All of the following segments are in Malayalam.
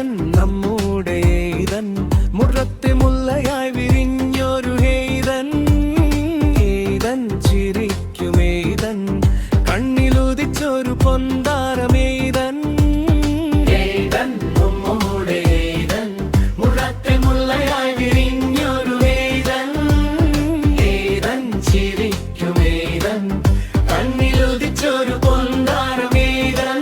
ഹേതൻ നമ്മുടെ ഹേതൻ മുറത്തെ മുല്ലയായി വിരിഞ്ഞൊരു ഹേതൻ ഹേതൻ ചിരിക്കുമേതൻ കണ്ണിലുദിച്ചൊരു പൊന്താരമേതൻ ഹേതൻ നമ്മുടെ ഹേതൻ മുറത്തെ മുല്ലയായി വിരിഞ്ഞൊരു ഹേതൻ ഹേതൻ ചിരിക്കുമേതൻ കണ്ണിലുദിച്ചൊരു പൊന്താരമേതൻ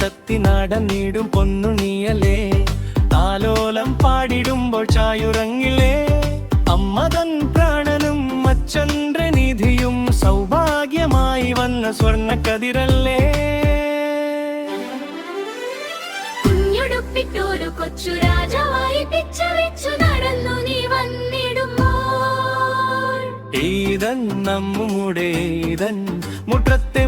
തത്തി നടന്നിടും പൊന്നുണിയലേ താലോലം പാടിടുമ്പോൾ ചായുറങ്ങിലേ അമ്മതൻ പ്രാണനും മച്ചന്ദ്രനിധിയും സൗഭാഗ്യമായി വന്ന സ്വർണ്ണക്കതിരല്ലേ കുഞ്ഞുടുപ്പിട്ടൊരു കൊച്ചു രാജാവായി പിച്ച വെച്ചു നടന്നു നീ വന്നിടുമ്പോൾ ഈതൻ നമ്മുടെ ഈതൻ മുറ്റത്തെ